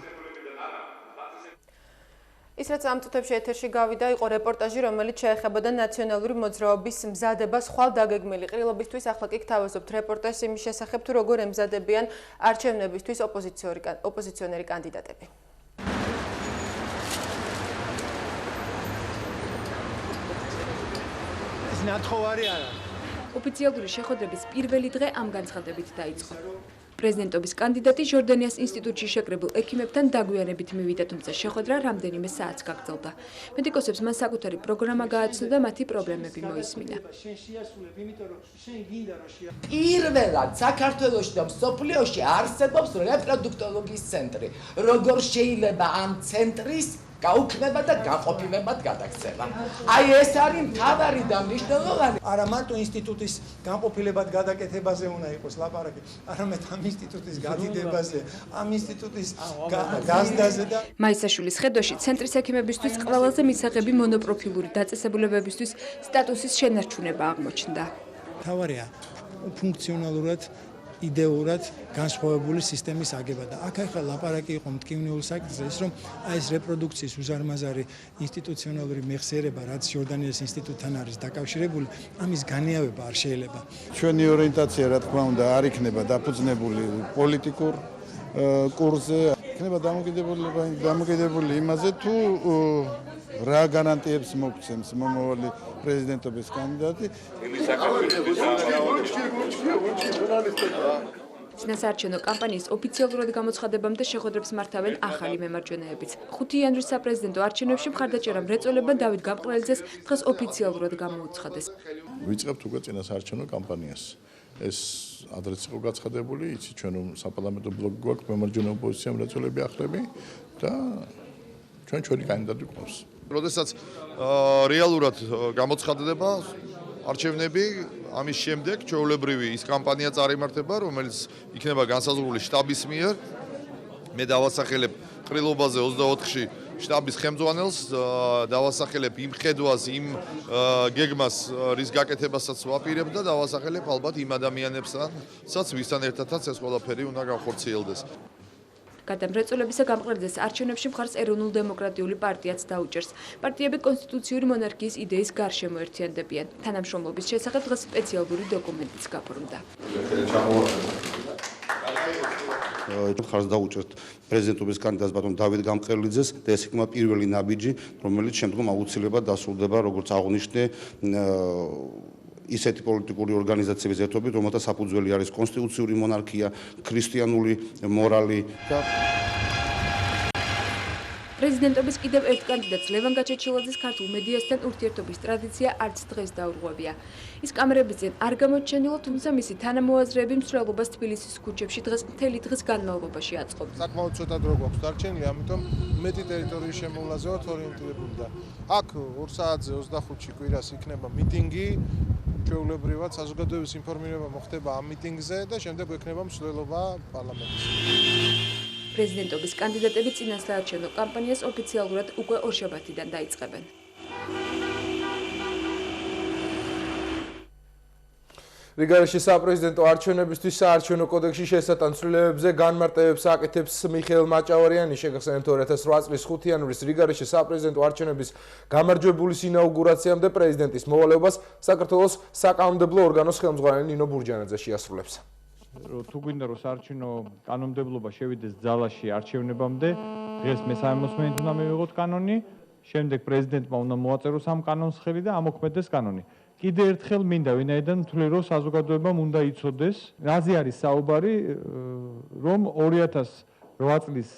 Speaker 1: ის რაც ამ წუთებში ეთერში გავიდა, იყო რეპორტაჟი, რომელიც შეეხებოდა ნაციონალური მოძრაობის მზადებას ხვალ დაგეგმილი ყრილობისთვის. ახლა კი გთავაზობთ რეპორტაჟს იმის შესახებ, თუ როგორ ემზადებიან არჩევნებისთვის ოპოზიციონერი კანდიდატები.
Speaker 12: ნათხოვარი არა.
Speaker 13: ოფიციალური შეხვედრების პირველი დღე ამ განცხადებით დაიწყო. პრეზიდენტობის კანდიდატი ჟორდანიას ინსტიტუტში შეკრებულ ექიმებთან დაგვიანებით მივიდა, თუმცა შეხვედრა რამდენიმე საათს გაგრძელდა. მედიკოსებს მან საკუთარი პროგრამა გააცნო და მათი პრობლემები მოისმინა.
Speaker 14: პირველად საქართველოში და მსოფლიოში არსებობს რეპროდუქტოლოგიის ცენტრი. როგორ შეიძლება ამ ცენტრის გაუქმება და გაყოფილებად გადაქცევა. აი ეს არის მთავარი და მნიშვნელოვანი.
Speaker 12: არა მარტო ინსტიტუტის განყოფილებად გადაკეთებაზე უნდა იყოს ლაპარაკი, არამედ ამ ინსტიტუტის გადიდებაზე, ამ ინსტიტუტის გაზდაზე და
Speaker 13: მაისაშვილის ხედვაში ცენტრის ექიმებისთვის ყველაზე მისაღები მონოპროფილური დაწესებულებებისთვის სტატუსის შენარჩუნება აღმოჩნდა.
Speaker 12: თავარია ფუნქციონალურად იდეურად განსხვავებული სისტემის აგება და აქ ახლა ლაპარაკი იყო მტკივნეულ საკითხზე, ის რომ აი ეს რეპროდუქციის უზარმაზარი ინსტიტუციონალური მეხსიერება, რაც ჟორდანიას ინსტიტუტთან არის დაკავშირებული, ამის განიავება არ შეიძლება.
Speaker 22: ჩვენი ორიენტაცია, რა თქმა უნდა, არ იქნება დაფუძნებული პოლიტიკურ კურსზე. იქნება დამოკიდებული იმაზე, თუ რა გარანტიებს მოგცემს მომავალი პრეზიდენტობის კანდიდატი.
Speaker 13: წინასაარჩევნო კამპანიის ოფიციალურად გამოცხადებამდე შეხვედრებს მართავენ ახალი მემარჯვენეებიც. 5 იანვრის საპრეზიდენტო არჩევნებში მხარდაჭერა მრეწველებმა დავით გამყრელიძეს დღეს ოფიციალურად გამოუცხადეს.
Speaker 8: ვიწყებთ უკვე წინასაარჩევნო კამპანიას. ეს ადრეც იყო გაცხადებული, იცით ჩვენ საპარლამენტო ბლოკი გვაქვს, მემარჯვენე ოპოზიცია მრეწველები ახლები და ჩვენი კანდიდატი გვყავს.
Speaker 15: როდესაც რეალურად გამოცხადდება არჩევნები, ამის შემდეგ ჩვეულებრივი ის კამპანია წარიმართება, რომელიც იქნება განსაზღვრული შტაბის მიერ. მე დავასახელებ ყრილობაზე 24-ში შტაბის ხელმძღვანელს, დავასახელებ იმ ხედვას, იმ გეგმას, რის გაკეთებასაც ვაპირებ და დავასახელებ ალბათ იმ ადამიანებსაც, ვისთან ერთადაც ეს ყველაფერი უნდა განხორციელდეს.
Speaker 13: გარდა მრეწველებისა გამყრელიძეს არჩევნებში მხარს ეროვნულ-დემოკრატიული პარტიაც დაუჭერს. პარტიები კონსტიტუციური მონარქიის იდეის გარშემო ერთიანდებიან. თანამშრომლობის შესახებ დღეს სპეციალური დოკუმენტიც გაბრუნდა.
Speaker 17: ხარს დაუჭერთ პრეზიდენტობის კანდიდატს ბატონ დავით გამყრელიძეს და ეს იქნება პირველი ნაბიჯი, რომელიც შემდგომ აუცილებლად დასრულდება, როგორც აღნიშნე, ისეთი პოლიტიკური ორგანიზაციების ერთობით, რომელთა საფუძველი არის კონსტიტუციური მონარქია, ქრისტიანული მორალი და
Speaker 13: პრეზიდენტობის კიდევ ერთ კანდიდატს ლევან გაჩეჩილაძის ქართულ მედიასთან ურთიერთობის ტრადიცია არც დღეს დაურღვევია. ის კამერების წინ არ გამოჩენილა, თუმცა მისი თანამოაზრეები მსვლელობას თბილისის ქუჩებში დღეს მთელი დღის განმავლობაში აწყობდნენ.
Speaker 7: საკმაოდ ცოტა დრო გვაქვს დარჩენილი, ამიტომ მეტი ტერიტორიის შემოვლაზე ვართ ორიენტირებული და აქ 2 საათზე 25-ში კვირას იქნება მიტინგი. ჩვეულებრივად საზოგადოების ინფორმირება მოხდება ამ მიტინგზე და შემდეგ ექნება მსვლელობა პარლამენტის.
Speaker 13: პრეზიდენტობის კანდიდატები წინასაარჩევნო კამპანიას ოფიციალურად უკვე ორშაბათიდან დაიწყებენ.
Speaker 7: რიგაში საპრეზიდენტო არჩევნებისთვის საარჩევნო კოდექსში შესატან ცვლილებებზე განმარტებებს აკეთებს მიხეილ მაჭავარიანი. შეგახსენებთ 2008 წლის 5 იანვრის რიგაში საპრეზიდენტო არჩევნების გამარჯვებულის ინაუგურაციამდე პრეზიდენტის მოვალეობას საქართველოს საკანონმდებლო ორგანოს ხელმძღვანელი ნინო ბურჯანაძე შეასრულებს.
Speaker 22: თუ გვინდა რომ საარჩევნო კანონმდებლობა შევიდეს ძალაში არჩევნებამდე, დღეს მესამე მოსმენით უნდა მივიღოთ კანონი, შემდეგ პრეზიდენტმა უნდა მოაწეროს ამ კანონს ხელი და ამოქმედდეს კანონი. კიდევ ერთხელ მინდა ვინაიდან მთვლი რომ საზოგადოებამ უნდა იცოდეს, რაზე არის საუბარი, რომ 2008 წლის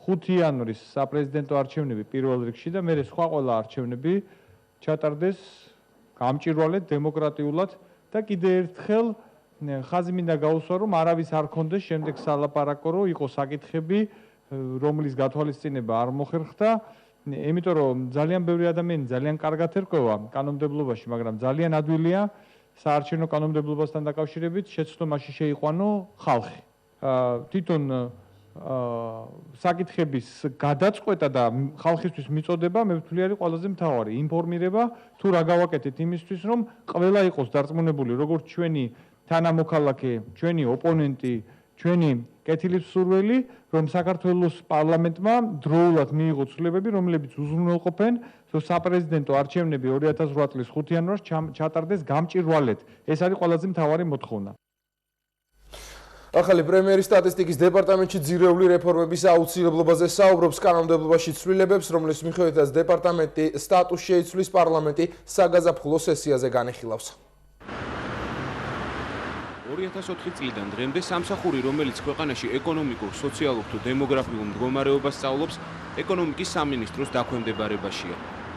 Speaker 22: 5 იანვრის საპრეზიდენტო არჩევნები პირველ რიგში და მერე სხვა ყველა არჩევნები ჩატარდეს გამჭვირვალედ, დემოკრატიულად და კიდევ ერთხელ ხაზი მინდა გაუსვა, რომ არავის არ ქონდეს შემდეგ სალაპარაკო, რომ იყოს საკითხები, რომლის გათვალისწინება არ მოხერხდა. იმიტომ რომ ძალიან ბევრი ადამიანი ძალიან კარგად ერკვევა კანონმდებლობაში, მაგრამ ძალიან ადვილია საარჩევნო კანონმდებლობასთან დაკავშირებით შეცდომაში შეიყვანო ხალხი. თვითონ საკითხების გადაწყვეტა და ხალხისთვის მიწოდება მე ვთვლი არის ყველაზე მთავარი ინფორმირება თუ რა გავაკეთეთ იმისთვის რომ ყველა იყოს დარწმუნებული როგორც ჩვენი თანამოქალაქე, ჩვენი ოპონენტი, ჩვენი კეთილსურველი, რომ საქართველოს პარლამენტმა დროულად მიიღო ცვლილებები, რომლებიც უზრუნველყოფენ, რომ საპრეზიდენტო არჩევნები 2008 წლის 5 იანვარს ჩატარდეს გამჭვირვალედ. ეს არის ყველაზე მთავარი მოთხოვნა.
Speaker 7: ახალი პრემიერი სტატისტიკის დეპარტამენტში ძირეული რეფორმების აუცილებლობაზე საუბრობს კანონმდებლობაში ცვლილებებს, რომლის მიხედვითაც დეპარტამენტი სტატუსს შეიცვლის პარლამენტი საგაზაფხულო სესიაზე განიხილავს.
Speaker 18: 2004 წლიდან დღემდე სამსახური, რომელიც ქვეყანაში ეკონომიკურ, სოციალურ თუ დემოგრაფიულ მდგომარეობას სწავლობს, ეკონომიკის სამინისტროს დაქვემდებარებაშია.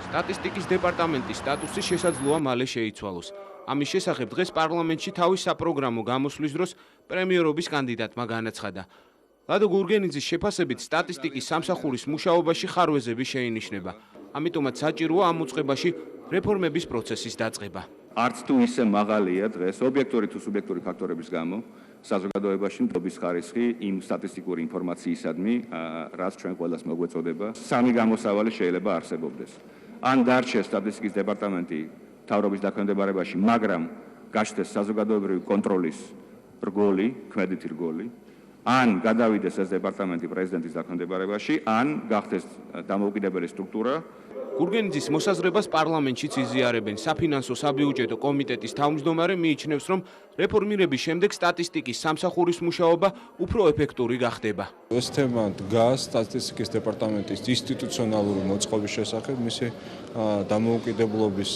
Speaker 18: სტატისტიკის დეპარტამენტის სტატუსი შესაძლოა მალე შეიცვალოს. ამის შესახებ დღეს პარლამენტში თავის საპროგრამო გამოსვლის დროს პრემიერობის კანდიდატმა განაცხადა. ლადო გურგენიძის შეფასებით სტატისტიკის სამსახურის მუშაობაში ხარვეზები შეინიშნება. ამიტომაც საჭიროა ამ უწყებაში რეფორმების პროცესის დაწყება.
Speaker 19: არც თუ ისე მაღალია დღეს ობიექტური თუ სუბიექტური ფაქტორების გამო საზოგადოებაში მტობის ხარისხი იმ სტატისტიკური ინფორმაციისადმი, რაც ჩვენ ყველას მოგვეწოდება. სამი გამოსავალი შეიძლება არსებობდეს. ან დარჩეს სტატისტიკის დეპარტამენტი მთავრობის დაქვემდებარებაში, მაგრამ გაჩნდეს საზოგადოებრივი კონტროლის რგოლი, ქმედითი რგოლი, ან გადავიდეს ეს დეპარტამენტი პრეზიდენტის დაქვემდებარებაში, ან გახდეს დამოუკიდებელი სტრუქტურა,
Speaker 18: გურგენიძის მოსაზრებას პარლამენტშიც იზიარებენ. საფინანსო საბიუჯეტო კომიტეტის თავმჯდომარე მიიჩნევს, რომ რეფორმირების შემდეგ სტატისტიკის სამსახურის მუშაობა უფრო ეფექტური გახდება.
Speaker 23: ეს თემა დგას სტატისტიკის დეპარტამენტის ინსტიტუციონალური მოწყობის შესახებ, მისი დამოუკიდებლობის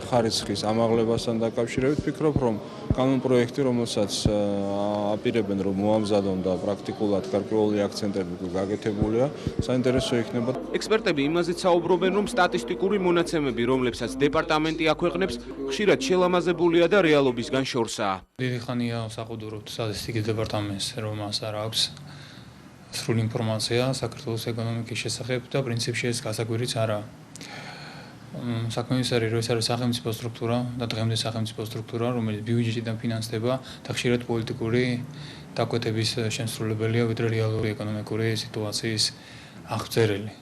Speaker 23: ხარისხის ამაღლებასთან დაკავშირებით ვფიქრობ, რომ კანონპროექტი, რომელსაც აპირებენ, რომ მოამზადონ და პრაქტიკულად გარკვეული აქცენტები გაკეთებულია, საინტერესო იქნება.
Speaker 18: ექსპერტები იმაზეც საუბრობენ, რომ სტატისტიკური მონაცემები, რომლებსაც დეპარტამენტი აქვეყნებს, ხშირად შელამაზებულია და რეალობისგან შორსაა.
Speaker 2: დიდი ხანია საყუდურობთ სტატისტიკის დეპარტამენტს, რომ მას არ აქვს სრული ინფორმაცია საქართველოს ეკონომიკის შესახებ და პრინციპში ეს გასაკვირიც არაა. საქმეების არის, რომ ეს არის სახელმწიფო სტრუქტურა და დღემდე სახელმწიფო სტრუქტურა, რომელიც ბიუჯეტიდან ფინანსდება და ხშირად პოლიტიკური დაკვეთების შემსრულებელია, ვიდრე რეალური ეკონომიკური სიტუაციის აღწერელი.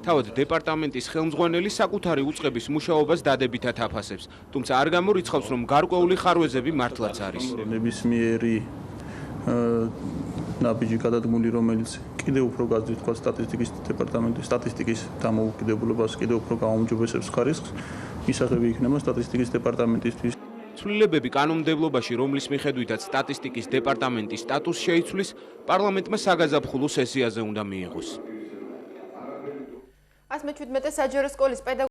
Speaker 18: თავად დეპარტამენტის ხელმძღვანელი საკუთარი უწყების მუშაობას დადებითად აფასებს, თუმცა არ გამორიცხავს, რომ გარკვეული ხარვეზები მართლაც არის.
Speaker 4: ნებისმიერი ნაბიჯი გადადგმული, რომელიც კიდევ უფრო გაძლევს თქვა სტატისტიკის დეპარტამენტის სტატისტიკის დამოუკიდებლობას, კიდევ უფრო გაუმჯობესებს ხარისხს, მისაღები იქნება სტატისტიკის დეპარტამენტისთვის.
Speaker 18: ცვლილებები კანონმდებლობაში, რომლის მიხედვითაც სტატისტიკის დეპარტამენტის სტატუსს შეიცვლის, პარლამენტმა საგაზაფხულო სესიაზე უნდა მიიღოს.
Speaker 1: 117 საჯარო სკოლის